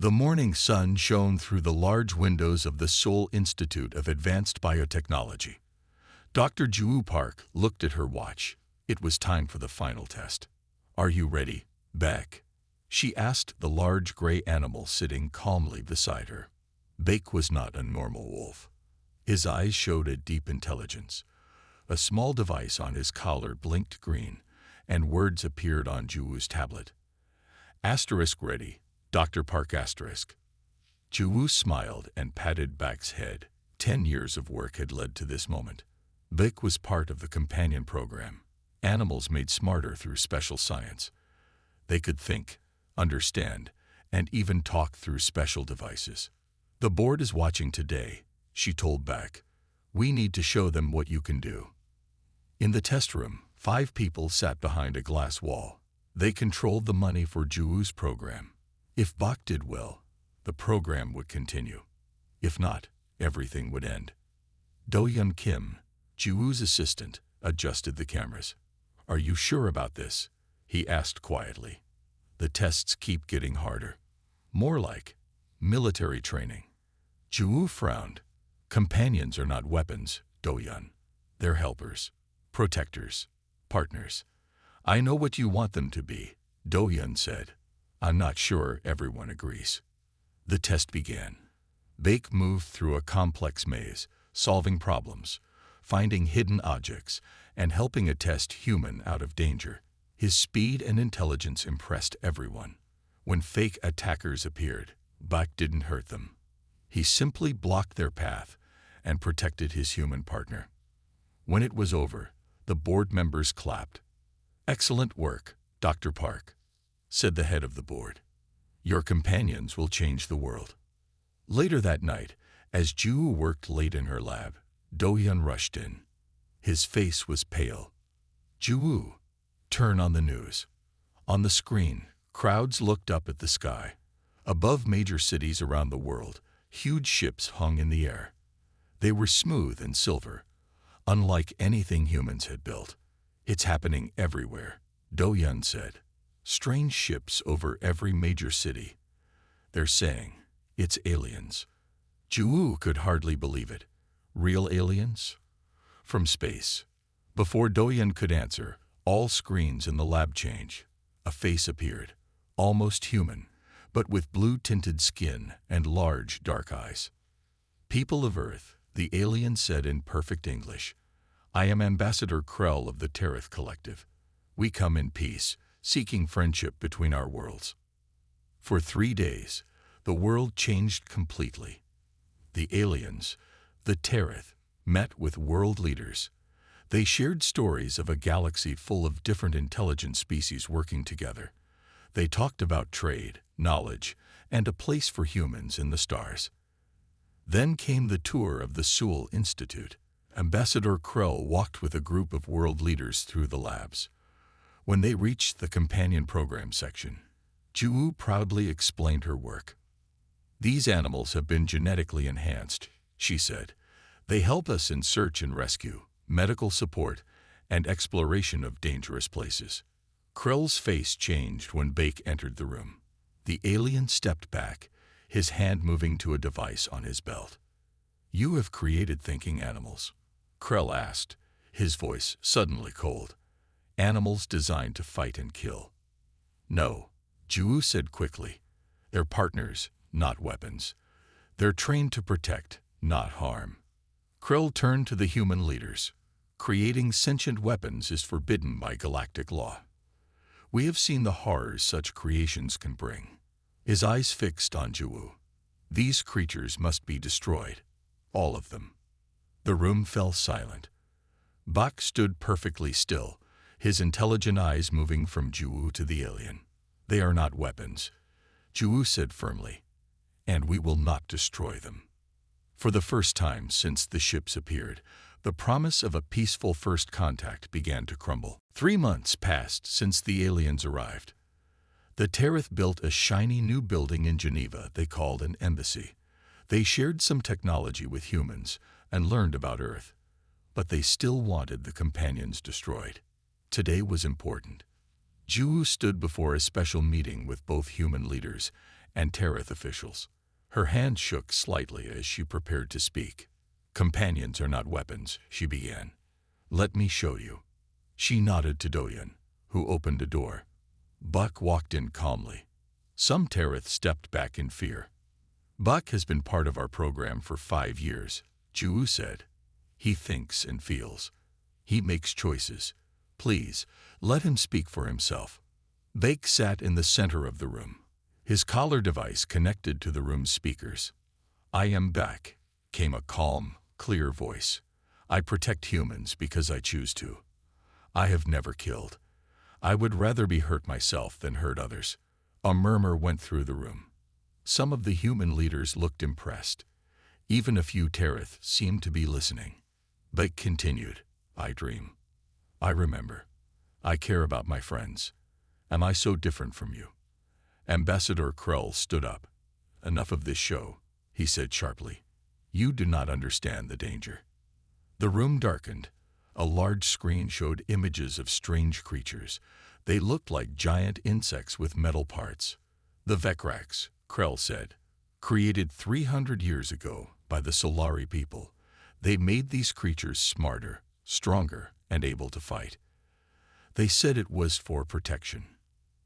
The morning sun shone through the large windows of the Seoul Institute of Advanced Biotechnology. Dr. Ju Park looked at her watch. It was time for the final test. "Are you ready, Beck?" she asked the large gray animal sitting calmly beside her. Beck was not a normal wolf. His eyes showed a deep intelligence. A small device on his collar blinked green, and words appeared on Juwoo's tablet. "Asterisk ready, Dr. Park asterisk." Juwoo smiled and patted Beck's head. 10 years of work had led to this moment. Beck was part of the companion program. Animals made smarter through special science. They could think, understand, and even talk through special devices. "The board is watching today," she told Beck. "We need to show them what you can do." In the test room, 5 people sat behind a glass wall. They controlled the money for Juwoo's program. If Bach did well, the program would continue. If not, everything would end. Do-Hyun Kim, Juwoo's assistant, adjusted the cameras. "Are you sure about this?" he asked quietly. "The tests keep getting harder. More like military training." Juwoo frowned. "Companions are not weapons, Do-Hyun. They're helpers, protectors, partners." "I know what you want them to be," Do-Hyun said. "I'm not sure everyone agrees." The test began. Beck moved through a complex maze, solving problems, finding hidden objects, and helping a test human out of danger. His speed and intelligence impressed everyone. When fake attackers appeared, Beck didn't hurt them. He simply blocked their path and protected his human partner. When it was over, the board members clapped. "Excellent work, Dr. Park," said the head of the board. "Your companions will change the world." Later that night, as Ju worked late in her lab, Do-Hyun rushed in. His face was pale. "Ju, turn on the news." On the screen, crowds looked up at the sky. Above major cities around the world, huge ships hung in the air. They were smooth and silver, unlike anything humans had built. "It's happening everywhere," Do-Hyun said. "Strange ships over every major city. They're saying it's aliens." Ju could hardly believe it. Real aliens? From space. Before Do-Hyun could answer, all screens in the lab changed. A face appeared, almost human, but with blue-tinted skin and large, dark eyes. "People of Earth," the alien said in perfect English, "I am Ambassador Krell of the Tereth Collective. We come in peace, seeking friendship between our worlds." For 3 days, the world changed completely. The aliens, the Tereth, met with world leaders. They shared stories of a galaxy full of different intelligent species working together. They talked about trade, knowledge, and a place for humans in the stars. Then came the tour of the Seoul Institute. Ambassador Krell walked with a group of world leaders through the labs. When they reached the companion program section, Ju proudly explained her work. "These animals have been genetically enhanced," she said. "They help us in search and rescue, medical support, and exploration of dangerous places." Krell's face changed when Beck entered the room. The alien stepped back, his hand moving to a device on his belt. "You have created thinking animals?" Krell asked, his voice suddenly cold. "Animals designed to fight and kill." "No," Ju said quickly. "They're partners, not weapons. They're trained to protect, not harm." Krell turned to the human leaders. "Creating sentient weapons is forbidden by galactic law. We have seen the horrors such creations can bring." His eyes fixed on Ju. "These creatures must be destroyed. All of them." The room fell silent. Bach stood perfectly still, his intelligent eyes moving from Ju to the alien. "They are not weapons," Ju said firmly, "and we will not destroy them." For the first time since the ships appeared, the promise of a peaceful first contact began to crumble. 3 months passed since the aliens arrived. The Tereth built a shiny new building in Geneva they called an embassy. They shared some technology with humans and learned about Earth, but they still wanted the companions destroyed. Today was important. Ju stood before a special meeting with both human leaders and Terith officials. Her hand shook slightly as she prepared to speak. "Companions are not weapons," she began. "Let me show you." She nodded to Doyen, who opened a door. Buck walked in calmly. Some Terith stepped back in fear. "Buck has been part of our program for 5 years," Ju said. "He thinks and feels. He makes choices. Please, let him speak for himself." Bake sat in the center of the room, his collar device connected to the room's speakers. "I am back," came a calm, clear voice. "I protect humans because I choose to. I have never killed. I would rather be hurt myself than hurt others." A murmur went through the room. Some of the human leaders looked impressed. Even a few Terith seemed to be listening. Bake continued, "I dream. I remember. I care about my friends. Am I so different from you?" Ambassador Krell stood up. "Enough of this show," he said sharply. "You do not understand the danger." The room darkened. A large screen showed images of strange creatures. They looked like giant insects with metal parts. "The Vekraks," Krell said, "created 300 years ago by the Solari people. They made these creatures smarter, stronger, and able to fight. They said it was for protection."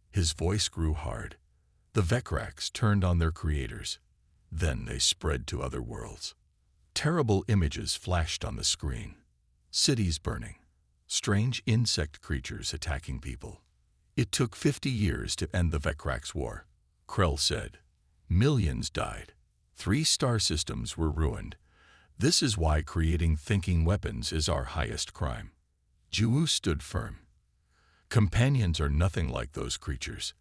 His voice grew hard. "The Vekraks turned on their creators. Then they spread to other worlds." Terrible images flashed on the screen. Cities burning. Strange insect creatures attacking people. "It took 50 years to end the Vekraks' war," Krell said. "Millions died. 3 star systems were ruined. This is why creating thinking weapons is our highest crime." Ju stood firm. "Companions are nothing like those creatures.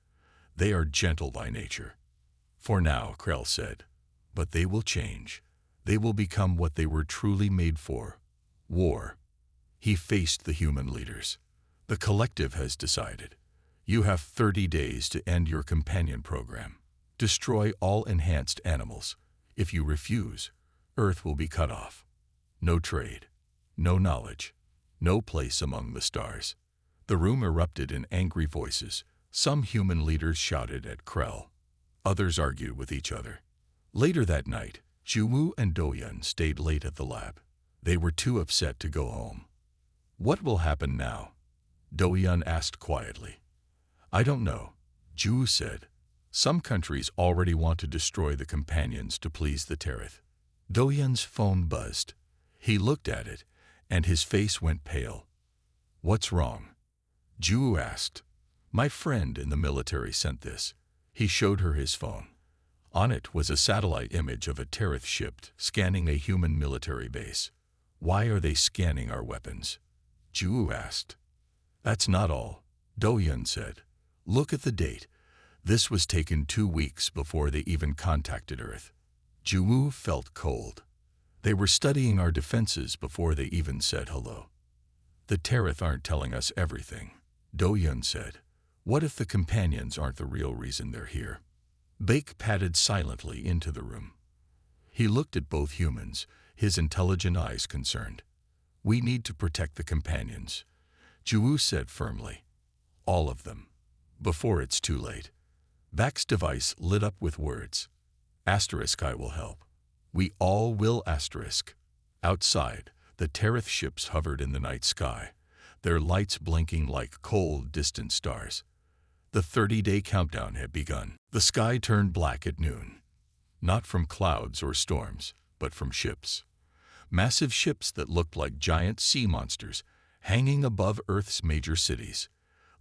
They are gentle by nature." "For now," Krell said. "But they will change. They will become what they were truly made for. War." He faced the human leaders. "The collective has decided. You have 30 days to end your companion program. Destroy all enhanced animals. If you refuse, Earth will be cut off. No trade. No knowledge. No place among the stars." The room erupted in angry voices. Some human leaders shouted at Krell. Others argued with each other. Later that night, Jumu and Doyen stayed late at the lab. They were too upset to go home. "What will happen now?" Doyen asked quietly. "I don't know," Ju said. "Some countries already want to destroy the companions to please the Terith." Doyen's phone buzzed. He looked at it, and his face went pale. "What's wrong?" Ju asked. "My friend in the military sent this." He showed her his phone. On it was a satellite image of a Terith ship scanning a human military base. "Why are they scanning our weapons?" Ju asked. "That's not all," Doyen said. "Look at the date. This was taken 2 weeks before they even contacted Earth." Ju felt cold. "They were studying our defenses before they even said hello." "The Terith aren't telling us everything," Doyen said. "What if the companions aren't the real reason they're here?" Bake padded silently into the room. He looked at both humans, his intelligent eyes concerned. "We need to protect the companions," Ju said firmly. "All of them. Before it's too late." Back's device lit up with words. "I will help. We all will." Outside, the Terith ships hovered in the night sky, their lights blinking like cold, distant stars. The 30-day countdown had begun. The sky turned black at noon. Not from clouds or storms, but from ships. Massive ships that looked like giant sea monsters, hanging above Earth's major cities.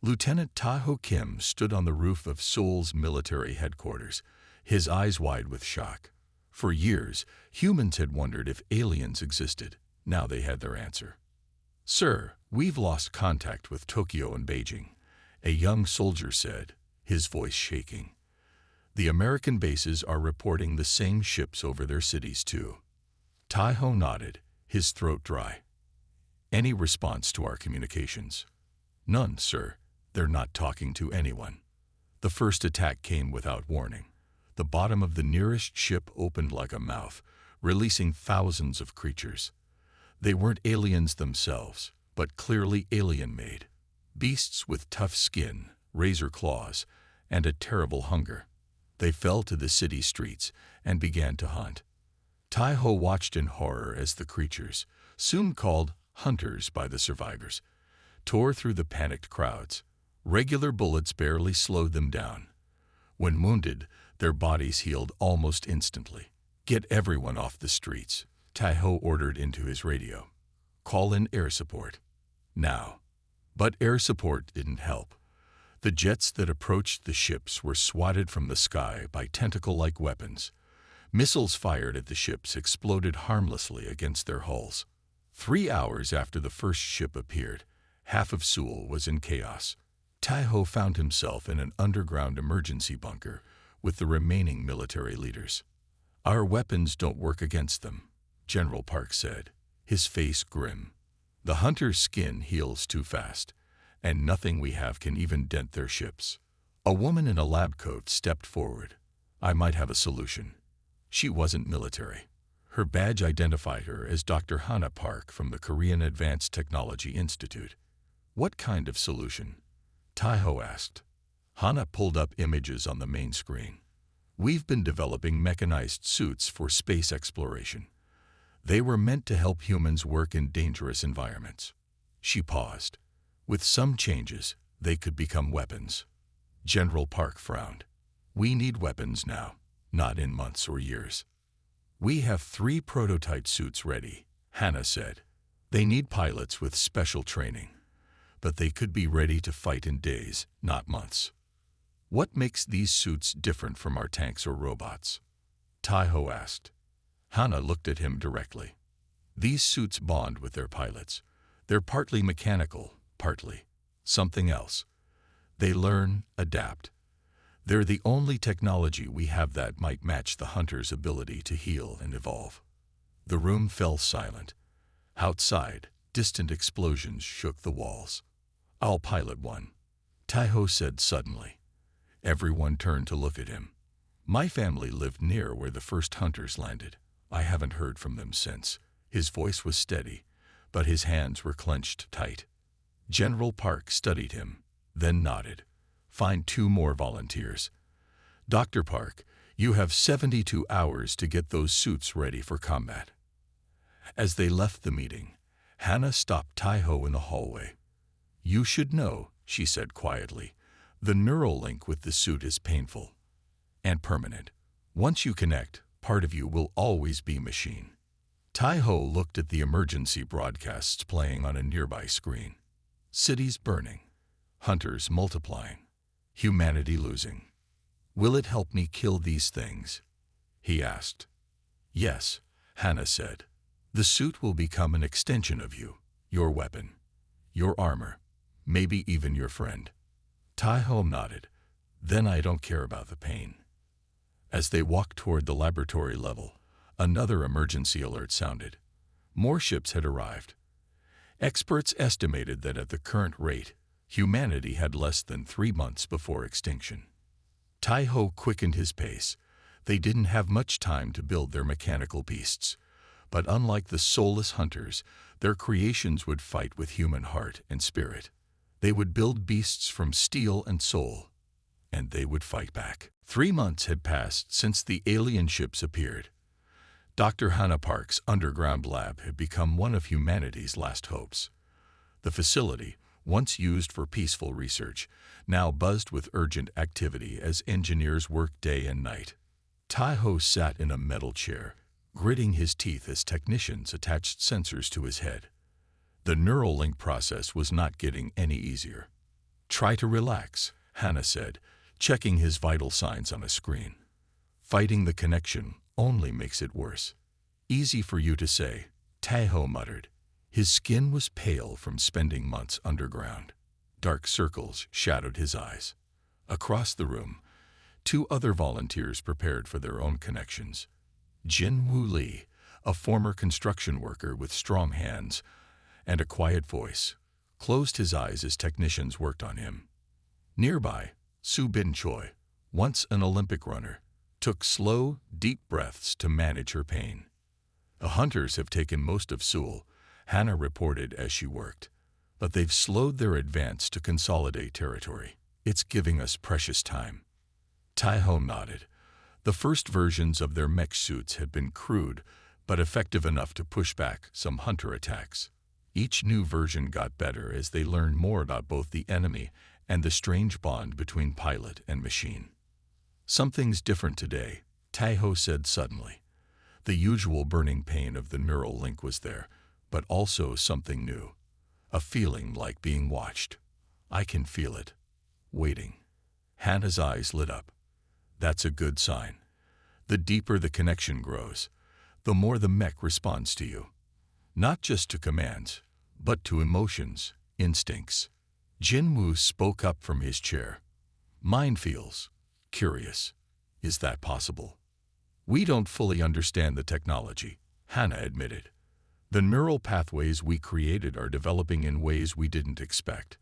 Lieutenant Taho Kim stood on the roof of Seoul's military headquarters, his eyes wide with shock. For years, humans had wondered if aliens existed. Now they had their answer. "Sir, we've lost contact with Tokyo and Beijing," a young soldier said, his voice shaking. "The American bases are reporting the same ships over their cities too." Taho nodded, his throat dry. "Any response to our communications?" "None, sir. They're not talking to anyone." The first attack came without warning. The bottom of the nearest ship opened like a mouth, releasing thousands of creatures. They weren't aliens themselves, but clearly alien-made. Beasts with tough skin, razor claws, and a terrible hunger. They fell to the city streets and began to hunt. Tai-ho watched in horror as the creatures, soon called hunters by the survivors, tore through the panicked crowds. Regular bullets barely slowed them down. When wounded, their bodies healed almost instantly. "Get everyone off the streets," Tai-ho ordered into his radio. "Call in air support. Now." But air support didn't help. The jets that approached the ships were swatted from the sky by tentacle-like weapons. Missiles fired at the ships exploded harmlessly against their hulls. 3 hours after the first ship appeared, half of Seoul was in chaos. Tai-ho found himself in an underground emergency bunker with the remaining military leaders. "Our weapons don't work against them," General Park said, his face grim. "The hunter's skin heals too fast, and nothing we have can even dent their ships." A woman in a lab coat stepped forward. "I might have a solution." She wasn't military. Her badge identified her as Dr. Hana Park from the Korean Advanced Technology Institute. "What kind of solution?" Tai-ho asked. Hana pulled up images on the main screen. "We've been developing mechanized suits for space exploration. They were meant to help humans work in dangerous environments." She paused. "With some changes, they could become weapons." General Park frowned. "We need weapons now, not in months or years." "We have 3 prototype suits ready," Hana said. "They need pilots with special training, but they could be ready to fight in days, not months." "What makes these suits different from our tanks or robots?" Tai-ho asked. Hana looked at him directly. "These suits bond with their pilots. They're partly mechanical, partly something else. They learn, adapt. They're the only technology we have that might match the hunter's ability to heal and evolve." The room fell silent. Outside, distant explosions shook the walls. "I'll pilot one," Tai-ho said suddenly. Everyone turned to look at him. "My family lived near where the first hunters landed. I haven't heard from them since." His voice was steady, but his hands were clenched tight. General Park studied him, then nodded. "Find 2 more volunteers. Dr. Park, you have 72 hours to get those suits ready for combat." As they left the meeting, Hana stopped Tai-ho in the hallway. "You should know," she said quietly, "the neural link with the suit is painful and permanent. Once you connect, part of you will always be machine." Tai-ho looked at the emergency broadcasts playing on a nearby screen. Cities burning, hunters multiplying, humanity losing. "Will it help me kill these things?" he asked. "Yes," Hana said. "The suit will become an extension of you, your weapon, your armor, maybe even your friend." Tai-ho nodded. "Then I don't care about the pain." As they walked toward the laboratory level, another emergency alert sounded. More ships had arrived. Experts estimated that at the current rate, humanity had less than 3 months before extinction. Tai-ho quickened his pace. They didn't have much time to build their mechanical beasts. But unlike the soulless hunters, their creations would fight with human heart and spirit. They would build beasts from steel and soul, and they would fight back. 3 months had passed since the alien ships appeared. Dr. Hana Park's underground lab had become one of humanity's last hopes. The facility, once used for peaceful research, now buzzed with urgent activity as engineers worked day and night. Tai-ho sat in a metal chair, gritting his teeth as technicians attached sensors to his head. The neural link process was not getting any easier. "Try to relax," Hana said, checking his vital signs on a screen. "Fighting the connection only makes it worse." "Easy for you to say," Tai-ho muttered. His skin was pale from spending months underground. Dark circles shadowed his eyes. Across the room, 2 other volunteers prepared for their own connections. Jin-Woo Lee, a former construction worker with strong hands and a quiet voice, closed his eyes as technicians worked on him. Nearby, Soo Bin Choi, once an Olympic runner, took slow, deep breaths to manage her pain. "The hunters have taken most of Seoul," Hana reported as she worked. "But they've slowed their advance to consolidate territory. It's giving us precious time." Tai-ho nodded. The first versions of their mech suits had been crude, but effective enough to push back some hunter attacks. Each new version got better as they learned more about both the enemy and the strange bond between pilot and machine. "Something's different today," Taiho said suddenly. The usual burning pain of the neural link was there, but also something new. A feeling like being watched. "I can feel it. Waiting." Hannah's eyes lit up. "That's a good sign. The deeper the connection grows, the more the mech responds to you. Not just to commands, but to emotions, instincts." Jinwoo spoke up from his chair. "Mine feels curious. Is that possible?" "We don't fully understand the technology," Hannah admitted. "The neural pathways we created are developing in ways we didn't expect.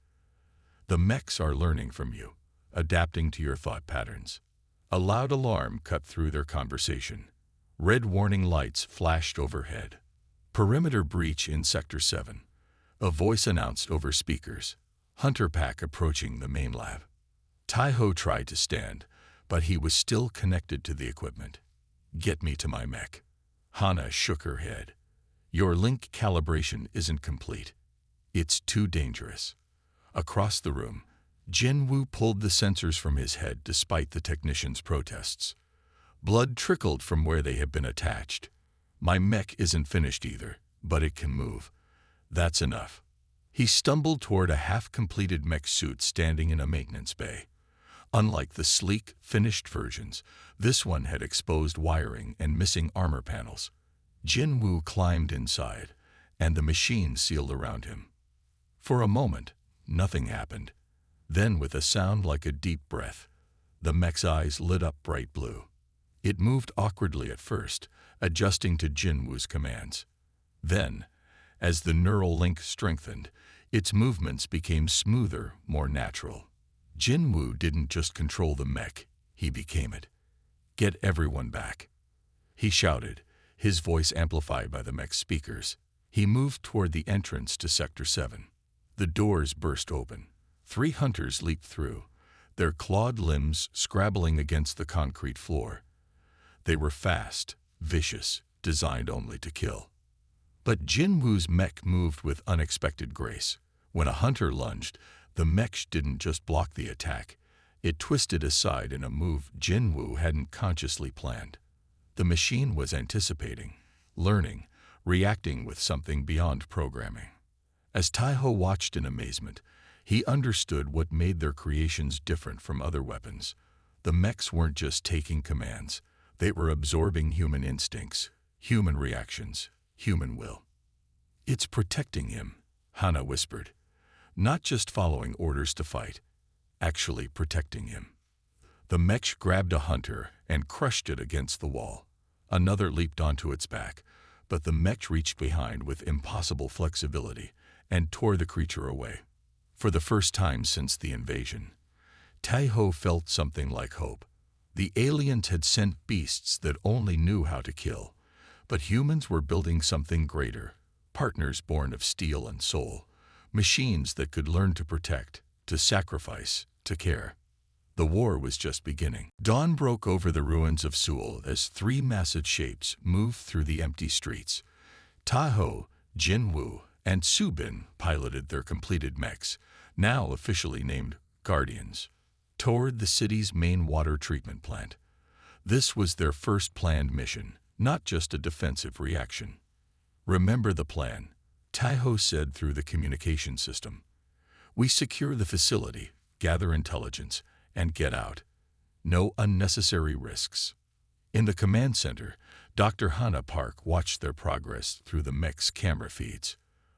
The mechs are learning from you, adapting to your thought patterns." A loud alarm cut through their conversation. Red warning lights flashed overhead. "Perimeter breach in Sector 7. A voice announced over speakers. "Hunter pack approaching the main lab." Taiho tried to stand, but he was still connected to the equipment. "Get me to my mech." Hannah shook her head. "Your link calibration isn't complete. It's too dangerous." Across the room, Jinwoo pulled the sensors from his head despite the technician's protests. Blood trickled from where they had been attached. "My mech isn't finished either, but it can move. That's enough." He stumbled toward a half-completed mech suit standing in a maintenance bay. Unlike the sleek, finished versions, this one had exposed wiring and missing armor panels. Jinwoo climbed inside, and the machine sealed around him. For a moment, nothing happened. Then, with a sound like a deep breath, the mech's eyes lit up bright blue. It moved awkwardly at first, adjusting to Jinwoo's commands. Then, as the neural link strengthened, its movements became smoother, more natural. Jinwoo didn't just control the mech, he became it. "Get everyone back," he shouted, his voice amplified by the mech's speakers. He moved toward the entrance to Sector 7. The doors burst open. 3 hunters leaped through, their clawed limbs scrabbling against the concrete floor. They were fast, vicious, designed only to kill. But Jinwoo's mech moved with unexpected grace. When a hunter lunged, the mech didn't just block the attack. It twisted aside in a move Jinwoo hadn't consciously planned. The machine was anticipating, learning, reacting with something beyond programming. As Taiho watched in amazement, he understood what made their creations different from other weapons. The mechs weren't just taking commands. They were absorbing human instincts, human reactions, human will. "It's protecting him," Hannah whispered. "Not just following orders to fight, actually protecting him." The mech grabbed a hunter and crushed it against the wall. Another leaped onto its back, but the mech reached behind with impossible flexibility and tore the creature away. For the first time since the invasion, Taiho felt something like hope. The aliens had sent beasts that only knew how to kill, but humans were building something greater, partners born of steel and soul, machines that could learn to protect, to sacrifice, to care. The war was just beginning. Dawn broke over the ruins of Seoul as 3 massive shapes moved through the empty streets. Taiho, Jinwoo, and Subin piloted their completed mechs, now officially named Guardians, toward the city's main water treatment plant. This was their first planned mission, not just a defensive reaction. "Remember the plan," Taiho said through the communication system. "We secure the facility, gather intelligence, and get out. No unnecessary risks." In the command center, Dr. Hannah Park watched their progress through the mech's camera feeds.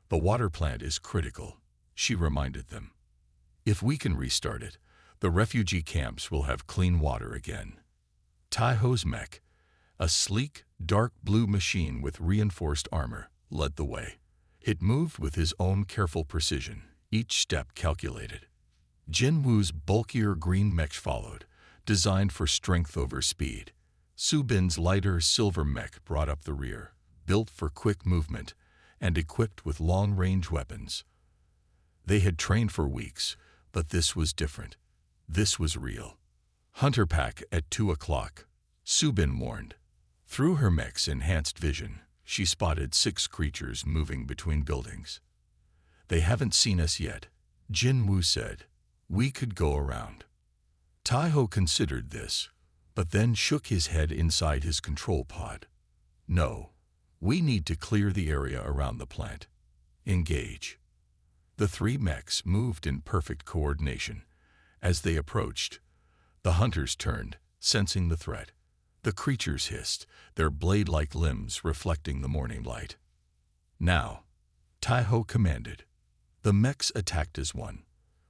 "The water plant is critical," she reminded them. "If we can restart it, the refugee camps will have clean water again." Taiho's mech, a sleek, dark blue machine with reinforced armor, led the way. It moved with his own careful precision, each step calculated. Jinwoo's bulkier green mech followed, designed for strength over speed. Subin's lighter silver mech brought up the rear, built for quick movement and equipped with long-range weapons. They had trained for weeks, but this was different. This was real. "Hunter pack at 2 o'clock," Subin warned. Through her mech's enhanced vision, she spotted 6 creatures moving between buildings. They haven't seen us yet, Jin Woo said. We could go around. Taiho considered this, but then shook his head inside his control pod. No, we need to clear the area around the plant. Engage. The 3 mechs moved in perfect coordination. As they approached, the hunters turned, sensing the threat. The creatures hissed, their blade-like limbs reflecting the morning light. Now, Taiho commanded. The mechs attacked as one.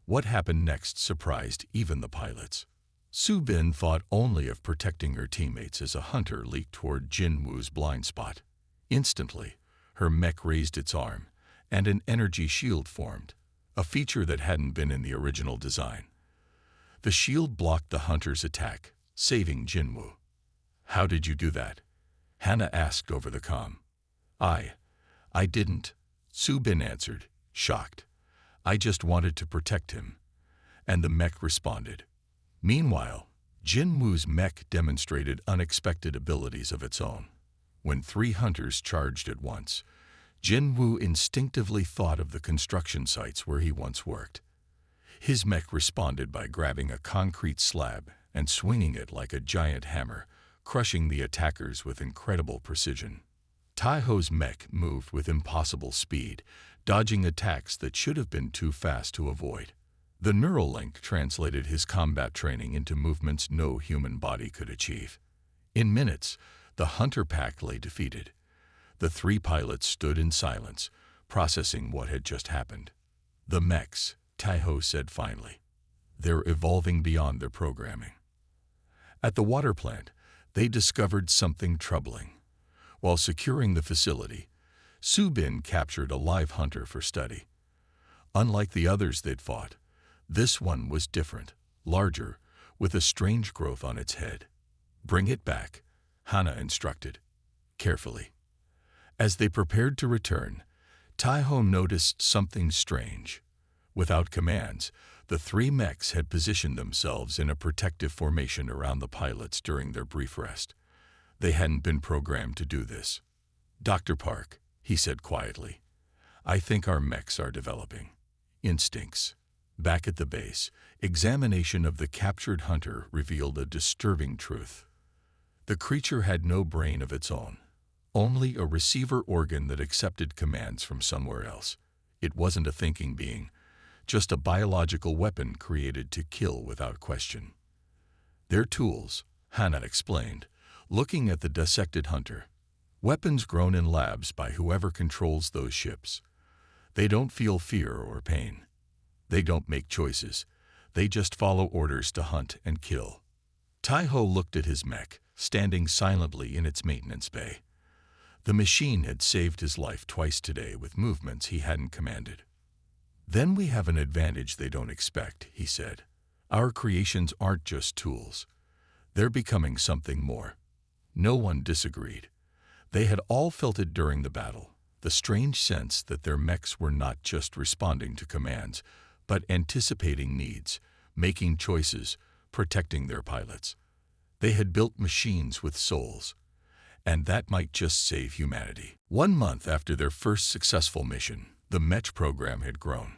What happened next surprised even the pilots. Subin thought only of protecting her teammates as a hunter leaped toward Jin Woo's blind spot. Instantly, her mech raised its arm, and an energy shield formed, a feature that hadn't been in the original design. The shield blocked the hunter's attack, saving Jin Woo. How did you do that? Hannah asked over the comm. I didn't, Subin answered, shocked. I just wanted to protect him. And the mech responded. Meanwhile, Jin Woo's mech demonstrated unexpected abilities of its own. When 3 hunters charged at once, Jin Woo instinctively thought of the construction sites where he once worked. His mech responded by grabbing a concrete slab and swinging it like a giant hammer, crushing the attackers with incredible precision. Taiho's mech moved with impossible speed, dodging attacks that should have been too fast to avoid. The Neuralink translated his combat training into movements no human body could achieve. In minutes, the hunter pack lay defeated. The 3 pilots stood in silence, processing what had just happened. The mechs, Taiho said finally. They're evolving beyond their programming. At the water plant, they discovered something troubling. While securing the facility, Subin captured a live hunter for study. Unlike the others they'd fought, this one was different, larger, with a strange growth on its head. Bring it back, Hannah instructed. Carefully. As they prepared to return, Taiho noticed something strange. Without commands, the 3 mechs had positioned themselves in a protective formation around the pilots during their brief rest. They hadn't been programmed to do this. Dr. Park, he said quietly, I think our mechs are developing instincts. Back at the base, examination of the captured hunter revealed a disturbing truth. The creature had no brain of its own, only a receiver organ that accepted commands from somewhere else. It wasn't a thinking being, just a biological weapon created to kill without question. They're tools, Hannah explained, looking at the dissected hunter. Weapons grown in labs by whoever controls those ships. They don't feel fear or pain. They don't make choices. They just follow orders to hunt and kill. Taiho looked at his mech, standing silently in its maintenance bay. The machine had saved his life twice today with movements he hadn't commanded. Then we have an advantage they don't expect, he said. Our creations aren't just tools. They're becoming something more. No one disagreed. They had all felt it during the battle, the strange sense that their mechs were not just responding to commands, but anticipating needs, making choices, protecting their pilots. They had built machines with souls, and that might just save humanity. 1 month after their first successful mission, the mech program had grown.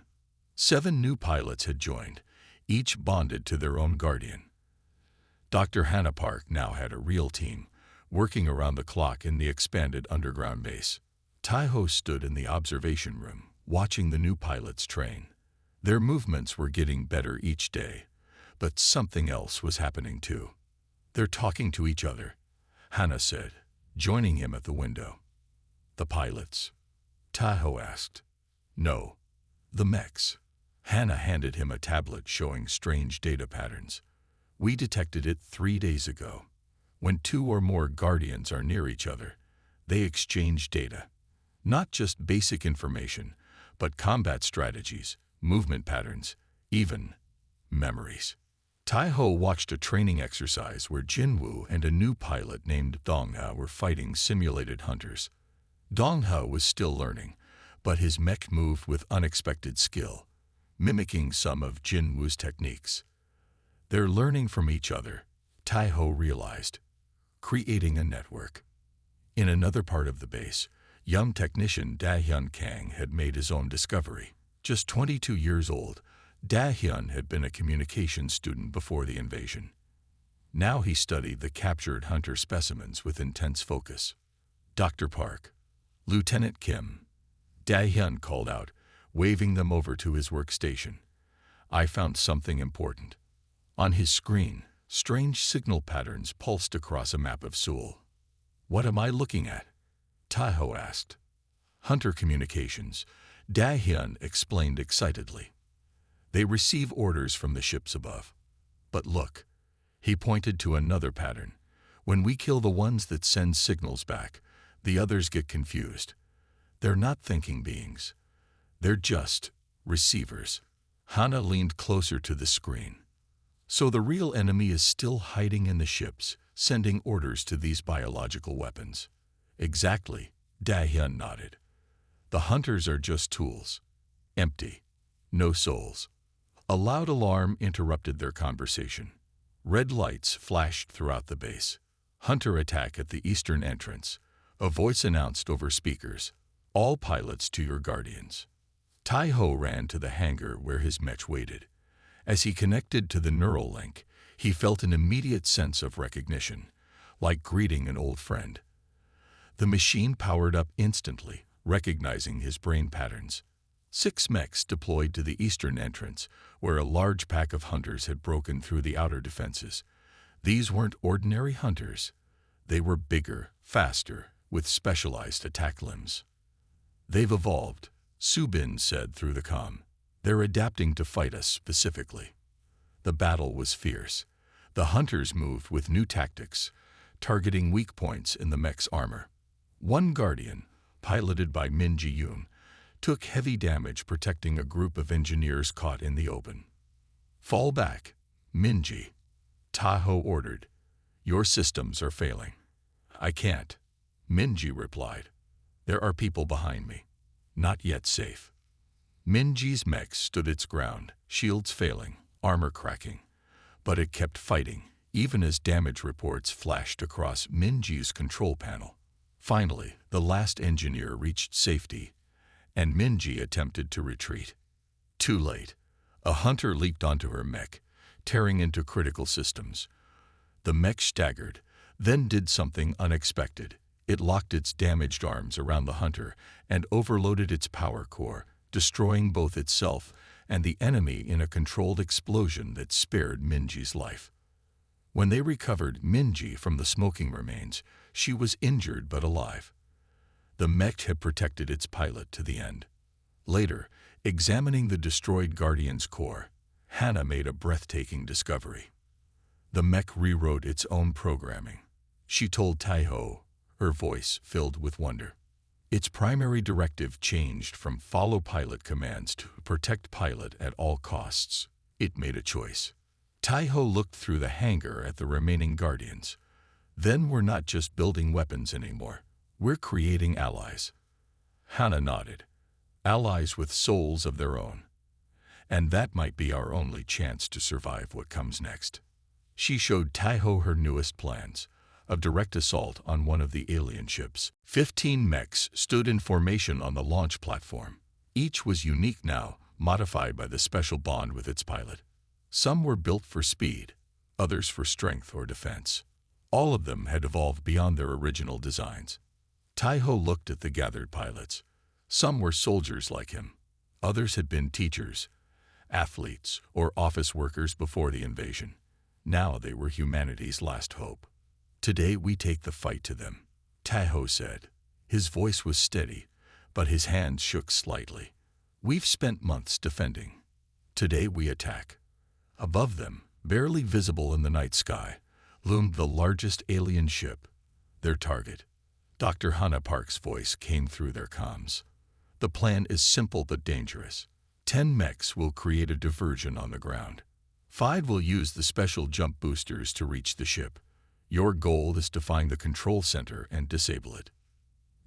7 new pilots had joined, each bonded to their own guardian. Dr. Hannah Park now had a real team, working around the clock in the expanded underground base. Taiho stood in the observation room, watching the new pilots train. Their movements were getting better each day, but something else was happening too. They're talking to each other, Hannah said, joining him at the window. The pilots? Taiho asked. No, the mechs. Hannah handed him a tablet showing strange data patterns. We detected it 3 days ago. When 2 or more guardians are near each other, they exchange data. Not just basic information, but combat strategies, movement patterns, even memories. Taiho watched a training exercise where Jinwoo and a new pilot named Dongha were fighting simulated hunters. Dongha was still learning, but his mech moved with unexpected skill, mimicking some of Jinwoo's techniques. They're learning from each other, Taiho realized. creating a network. In another part of the base, young technician Da Hyun Kang had made his own discovery. Just 22 years old, Da Hyun had been a communications student before the invasion. Now he studied the captured hunter specimens with intense focus. "Dr. Park, Lieutenant Kim," Da Hyun called out, waving them over to his workstation. "I found something important." On his screen, strange signal patterns pulsed across a map of Seoul. "What am I looking at?" Tae-ho asked. "Hunter communications," Da Hyun explained excitedly. "They receive orders from the ships above. But look," he pointed to another pattern. "When we kill the ones that send signals back, the others get confused. They're not thinking beings. They're just receivers." Hana leaned closer to the screen. "So the real enemy is still hiding in the ships, sending orders to these biological weapons." "Exactly," Da Hyun nodded. "The hunters are just tools. Empty. No souls." A loud alarm interrupted their conversation. Red lights flashed throughout the base. "Hunter attack at the eastern entrance," a voice announced over speakers. "All pilots to your guardians." Tae-ho ran to the hangar where his mech waited. As he connected to the neural link, he felt an immediate sense of recognition, like greeting an old friend. The machine powered up instantly, recognizing his brain patterns. 6 mechs deployed to the eastern entrance, where a large pack of hunters had broken through the outer defenses. These weren't ordinary hunters. They were bigger, faster, with specialized attack limbs. "They've evolved," Subin said through the comm. "They're adapting to fight us specifically." The battle was fierce. The hunters moved with new tactics, targeting weak points in the mech's armor. One guardian, piloted by Min Ji-yoon, took heavy damage protecting a group of engineers caught in the open. "Fall back, Minji," Tae-ho ordered. "Your systems are failing." "I can't," Minji replied. "There are people behind me. Not yet safe." Minji's mech stood its ground, shields failing, armor cracking. But it kept fighting, even as damage reports flashed across Minji's control panel. Finally, the last engineer reached safety, and Minji attempted to retreat. Too late. A hunter leaped onto her mech, tearing into critical systems. The mech staggered, then did something unexpected. It locked its damaged arms around the hunter and overloaded its power core, destroying both itself and the enemy in a controlled explosion that spared Minji's life. When they recovered Minji from the smoking remains, she was injured but alive. The mech had protected its pilot to the end. Later, examining the destroyed Guardian's core, Hana made a breathtaking discovery. The mech rewrote its own programming. She told Tae-ho, her voice filled with wonder. Its primary directive changed from follow pilot commands to protect pilot at all costs. It made a choice. Tae-ho looked through the hangar at the remaining Guardians. "Then we're not just building weapons anymore. We're creating allies." Hana nodded. "Allies with souls of their own. And that might be our only chance to survive what comes next." She showed Tae-ho her newest plans, a direct assault on one of the alien ships. 15 mechs stood in formation on the launch platform. Each was unique now, modified by the special bond with its pilot. Some were built for speed, others for strength or defense. All of them had evolved beyond their original designs. Tae-ho looked at the gathered pilots. Some were soldiers like him. Others had been teachers, athletes, or office workers before the invasion. Now they were humanity's last hope. "Today we take the fight to them," Tae-ho said. His voice was steady, but his hands shook slightly. "We've spent months defending. Today we attack." Above them, barely visible in the night sky, loomed the largest alien ship, their target. Dr. Hana Park's voice came through their comms. "The plan is simple but dangerous. 10 mechs will create a diversion on the ground. 5 will use the special jump boosters to reach the ship. Your goal is to find the control center and disable it."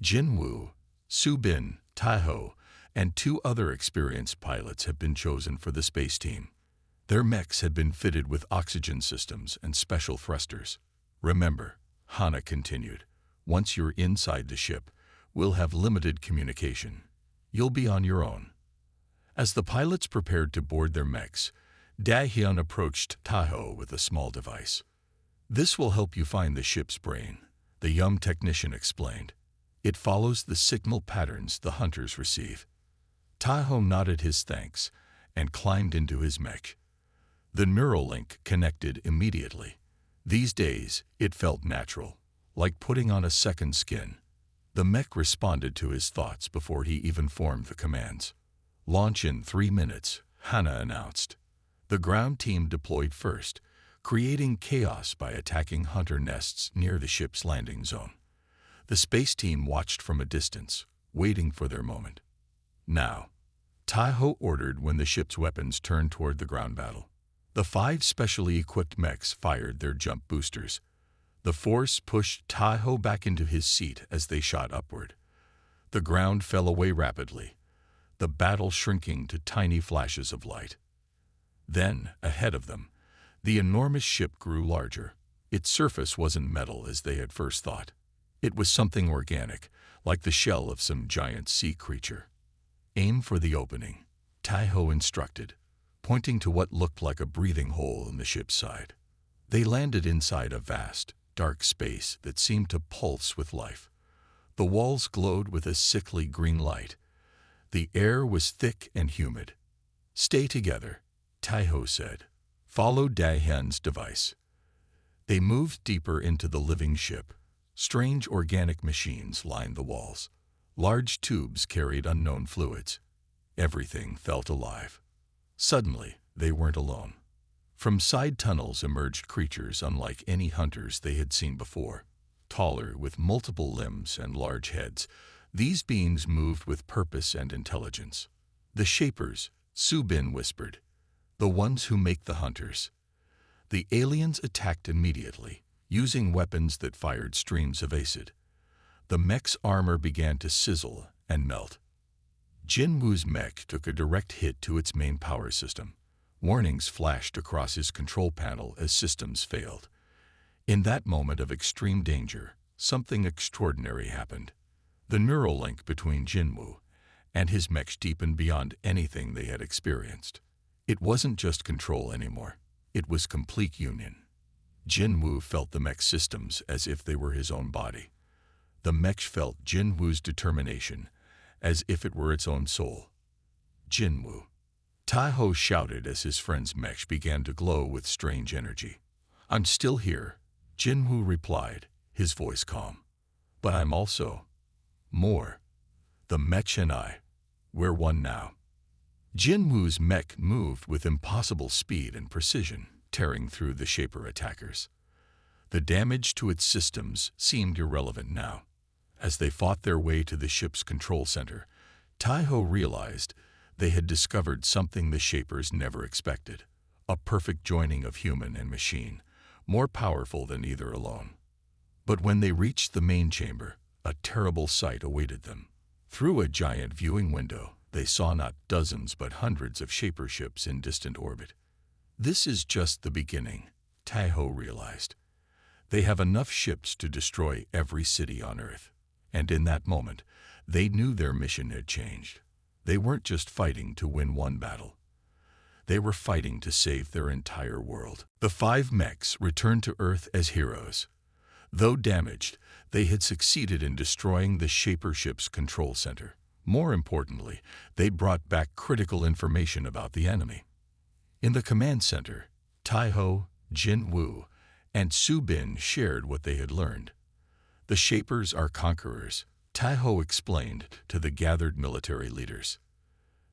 Jinwoo, Subin, Tae-ho, and 2 other experienced pilots have been chosen for the space team. Their mechs had been fitted with oxygen systems and special thrusters. "Remember, Hana continued. Once you're inside the ship, we'll have limited communication. You'll be on your own. As the pilots prepared to board their mechs, Dahyun approached Taho with a small device. This will help you find the ship's brain, the young technician explained. It follows the signal patterns the hunters receive. Taho nodded his thanks and climbed into his mech. The Neuralink connected immediately. These days, it felt natural, like putting on a second skin. The mech responded to his thoughts before he even formed the commands. Launch in 3 minutes, Hana announced. The ground team deployed first, creating chaos by attacking hunter nests near the ship's landing zone. The space team watched from a distance, waiting for their moment. Now, Taho ordered when the ship's weapons turned toward the ground battle. The 5 specially equipped mechs fired their jump boosters. The force pushed Taho back into his seat as they shot upward. The ground fell away rapidly, the battle shrinking to tiny flashes of light. Then, ahead of them, the enormous ship grew larger. Its surface wasn't metal as they had first thought. It was something organic, like the shell of some giant sea creature. Aim for the opening, Taho instructed, pointing to what looked like a breathing hole in the ship's side. They landed inside a vast, dark space that seemed to pulse with life. The walls glowed with a sickly green light. The air was thick and humid. Stay together, Taho said. Follow Dahyun's device. They moved deeper into the living ship. Strange organic machines lined the walls. Large tubes carried unknown fluids. Everything felt alive. Suddenly, they weren't alone. From side tunnels emerged creatures unlike any hunters they had seen before. Taller, with multiple limbs and large heads, these beings moved with purpose and intelligence. The Shapers, Subin whispered. The ones who make the hunters. The aliens attacked immediately, using weapons that fired streams of acid. The mech's armor began to sizzle and melt. Jinwoo's mech took a direct hit to its main power system. Warnings flashed across his control panel as systems failed. In that moment of extreme danger, something extraordinary happened. The neural link between Jinwoo and his mech deepened beyond anything they had experienced. It wasn't just control anymore. It was complete union. Jinwoo felt the mech systems as if they were his own body. The mech felt Jinwoo's determination, as if it were its own soul. Jinwoo. Taho shouted as his friend's mech began to glow with strange energy. I'm still here, Jinwoo replied, his voice calm. But I'm also more. The mech and I, we're one now. Jinwoo's mech moved with impossible speed and precision, tearing through the Shaper attackers. The damage to its systems seemed irrelevant now. As they fought their way to the ship's control center, Taho realized they had discovered something the Shapers never expected, a perfect joining of human and machine, more powerful than either alone. But when they reached the main chamber, a terrible sight awaited them. Through a giant viewing window, they saw not dozens but hundreds of Shaper ships in distant orbit. This is just the beginning, Taho realized. They have enough ships to destroy every city on Earth. And in that moment, they knew their mission had changed. They weren't just fighting to win one battle. They were fighting to save their entire world. The 5 mechs returned to Earth as heroes. Though damaged, they had succeeded in destroying the Shaper ship's control center. More importantly, they brought back critical information about the enemy. In the command center, Taho, Jinwoo, and Subin shared what they had learned. The Shapers are conquerors, Taho explained to the gathered military leaders.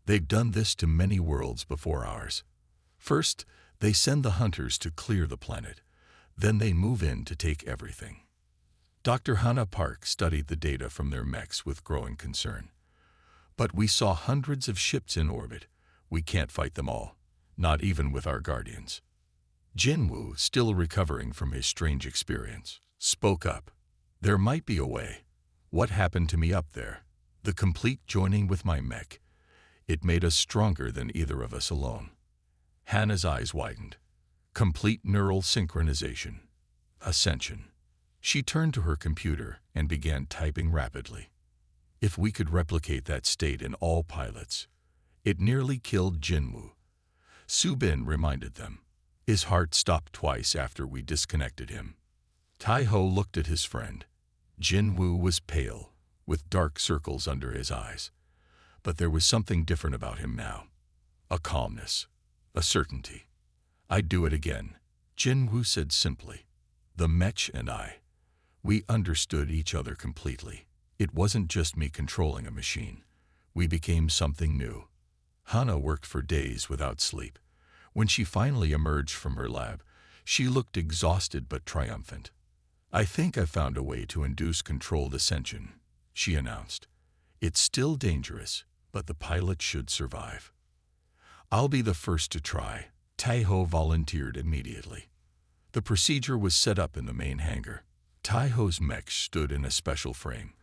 They've done this to many worlds before ours. First, they send the hunters to clear the planet. Then they move in to take everything. Dr. Hana Park studied the data from their mechs with growing concern. But we saw hundreds of ships in orbit. We can't fight them all, not even with our guardians. Jinwoo, still recovering from his strange experience, spoke up. There might be a way. What happened to me up there? The complete joining with my mech. It made us stronger than either of us alone. Hana's eyes widened. Complete neural synchronization. Ascension. She turned to her computer and began typing rapidly. If we could replicate that state in all pilots. It nearly killed Jinwoo. Subin reminded them. His heart stopped twice after we disconnected him. Tai-ho looked at his friend. Jinwoo was pale, with dark circles under his eyes. But there was something different about him now. A calmness, a certainty. "I'd do it again," Jinwoo said simply. The mech and I. We understood each other completely. It wasn't just me controlling a machine. We became something new. Hana worked for days without sleep. When she finally emerged from her lab, she looked exhausted but triumphant. "I think I found a way to induce controlled ascension," she announced. "It's still dangerous, but the pilot should survive." "I'll be the first to try," Tai-ho volunteered immediately. The procedure was set up in the main hangar. Tai-ho's mech stood in a special frame,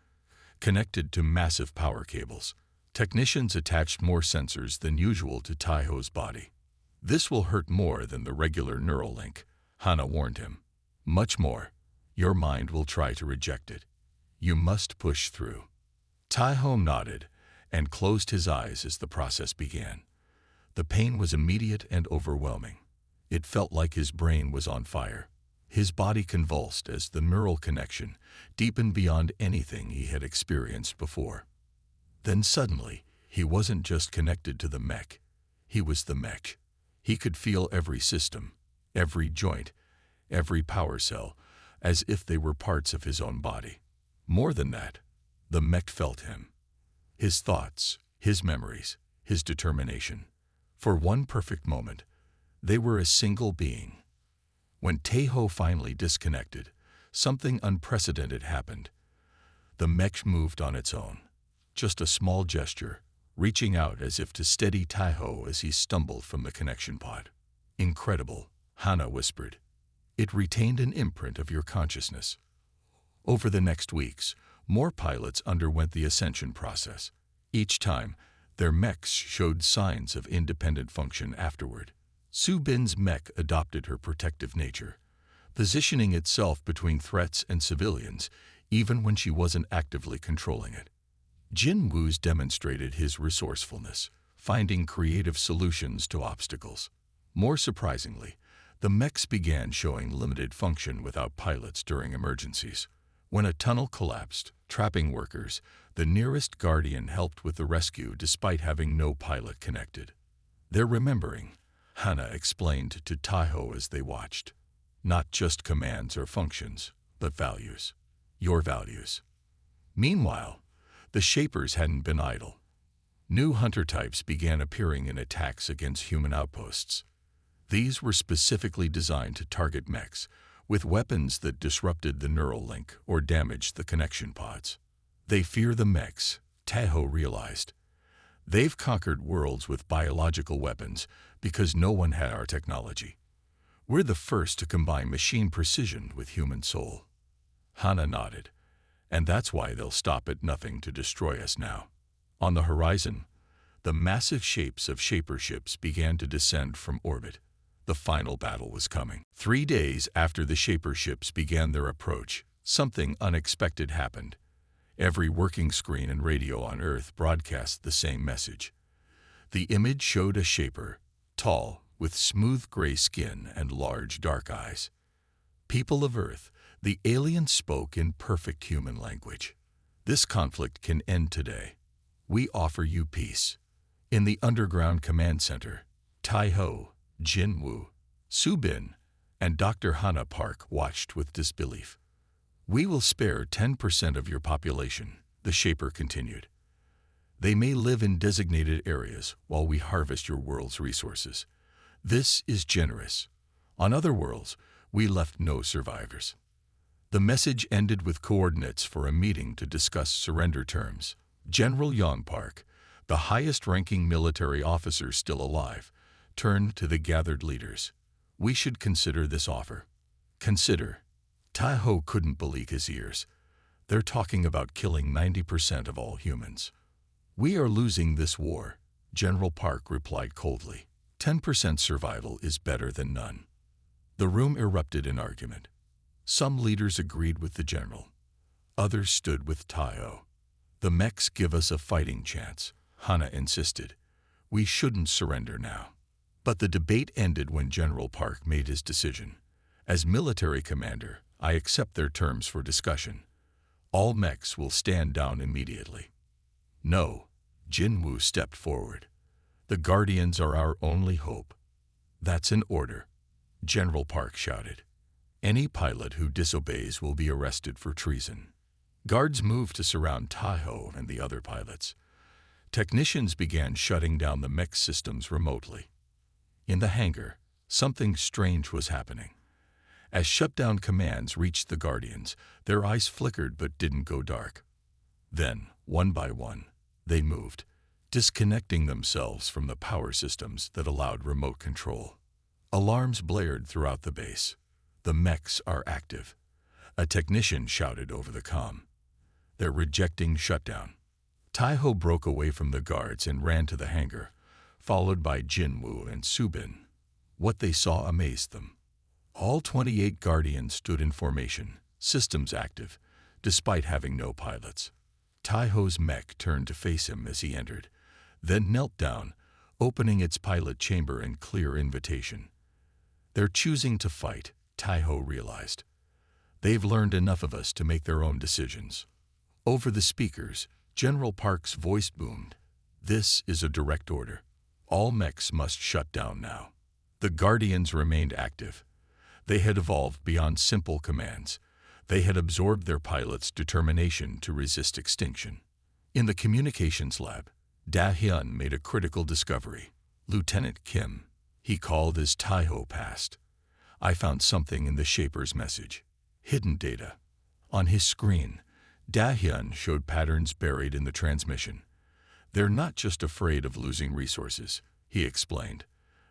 connected to massive power cables. Technicians attached more sensors than usual to Tai-ho's body. "This will hurt more than the regular neural link," Hana warned him. "Much more. Your mind will try to reject it. You must push through." Tai-ho nodded and closed his eyes as the process began. The pain was immediate and overwhelming. It felt like his brain was on fire. His body convulsed as the neural connection deepened beyond anything he had experienced before. Then suddenly, he wasn't just connected to the mech. He was the mech. He could feel every system, every joint, every power cell, as if they were parts of his own body. More than that, the mech felt him. His thoughts, his memories, his determination. For one perfect moment, they were a single being. When Tai-ho finally disconnected, something unprecedented happened. The mech moved on its own. Just a small gesture, reaching out as if to steady Tai-ho as he stumbled from the connection pod. "Incredible," Hana whispered. "It retained an imprint of your consciousness." Over the next weeks, more pilots underwent the ascension process. Each time, their mechs showed signs of independent function afterward. Subin's mech adopted her protective nature, positioning itself between threats and civilians, even when she wasn't actively controlling it. Jinwoo's demonstrated his resourcefulness, finding creative solutions to obstacles. More surprisingly, the mechs began showing limited function without pilots during emergencies. When a tunnel collapsed, trapping workers, the nearest guardian helped with the rescue despite having no pilot connected. "They're remembering," Hana explained to Tai-ho as they watched. "Not just commands or functions, but values. Your values." Meanwhile, the Shapers hadn't been idle. New hunter types began appearing in attacks against human outposts. These were specifically designed to target mechs, with weapons that disrupted the neural link or damaged the connection pods. "They fear the mechs," Tai-ho realized. "They've conquered worlds with biological weapons because no one had our technology. We're the first to combine machine precision with human soul." Hana nodded. "And that's why they'll stop at nothing to destroy us now." On the horizon, the massive shapes of Shaper ships began to descend from orbit. The final battle was coming. 3 days after the Shaper ships began their approach, something unexpected happened. Every working screen and radio on Earth broadcast the same message. The image showed a Shaper, tall, with smooth gray skin and large dark eyes. "People of Earth," the alien spoke in perfect human language. "This conflict can end today. We offer you peace." In the underground command center, Tai-ho, Jinwoo, Subin, and Dr. Hana Park watched with disbelief. "We will spare 10% of your population," the Shaper continued. "They may live in designated areas while we harvest your world's resources. This is generous. On other worlds, we left no survivors." The message ended with coordinates for a meeting to discuss surrender terms. General Yang Park, the highest-ranking military officer still alive, turned to the gathered leaders. "We should consider this offer." "Consider?" Tai-ho couldn't believe his ears. "They're talking about killing 90% of all humans." "We are losing this war," General Park replied coldly. 10% survival is better than none." The room erupted in argument. Some leaders agreed with the general. Others stood with Taiho. The mechs give us a fighting chance, Hana insisted. We shouldn't surrender now. But the debate ended when General Park made his decision. As military commander, I accept their terms for discussion. All mechs will stand down immediately. No, Jinwoo stepped forward. The Guardians are our only hope. That's an order, General Park shouted. Any pilot who disobeys will be arrested for treason. Guards moved to surround Taiho and the other pilots. Technicians began shutting down the mech systems remotely. In the hangar, something strange was happening. As shutdown commands reached the Guardians, their eyes flickered but didn't go dark. Then, one by one, they moved, disconnecting themselves from the power systems that allowed remote control. Alarms blared throughout the base. The mechs are active. A technician shouted over the comm. They're rejecting shutdown. Taiho broke away from the guards and ran to the hangar, followed by Jinwoo and Subin. What they saw amazed them. All 28 Guardians stood in formation, systems active, despite having no pilots. Taiho's mech turned to face him as he entered, then knelt down, opening its pilot chamber in clear invitation. They're choosing to fight, Taiho realized. They've learned enough of us to make their own decisions. Over the speakers, General Park's voice boomed. This is a direct order. All mechs must shut down now. The Guardians remained active. They had evolved beyond simple commands. They had absorbed their pilots' determination to resist extinction. In the communications lab, Da-hyun made a critical discovery. Lieutenant Kim, he called as Taiho passed. I found something in the Shaper's message. Hidden data. On his screen, Da-hyun showed patterns buried in the transmission. They're not just afraid of losing resources, he explained.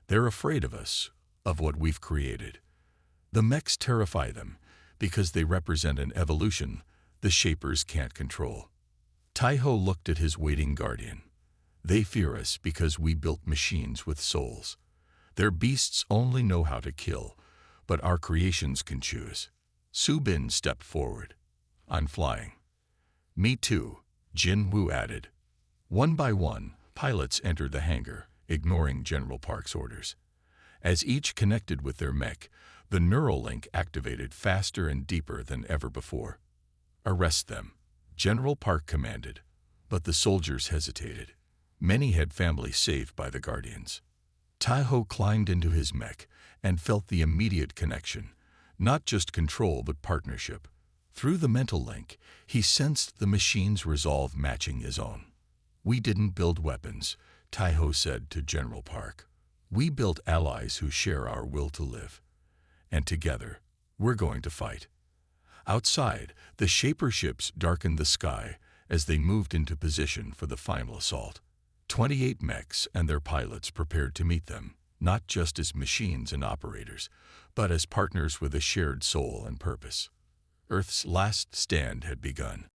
They're afraid of us, of what we've created. The mechs terrify them because they represent an evolution the Shapers can't control. Taiho looked at his waiting Guardian. They fear us because we built machines with souls. Their beasts only know how to kill, but our creations can choose. Subin stepped forward. I'm flying. Me too, Jinwoo added. One by one, pilots entered the hangar, ignoring General Park's orders. As each connected with their mech, the neural link activated faster and deeper than ever before. Arrest them, General Park commanded, but the soldiers hesitated. Many had families saved by the Guardians. Taiho climbed into his mech and felt the immediate connection, not just control but partnership. Through the mental link, he sensed the machine's resolve matching his own. We didn't build weapons, Taiho said to General Park. We built allies who share our will to live. And together, we're going to fight. Outside, the Shaper ships darkened the sky as they moved into position for the final assault. 28 mechs and their pilots prepared to meet them, not just as machines and operators, but as partners with a shared soul and purpose. Earth's last stand had begun.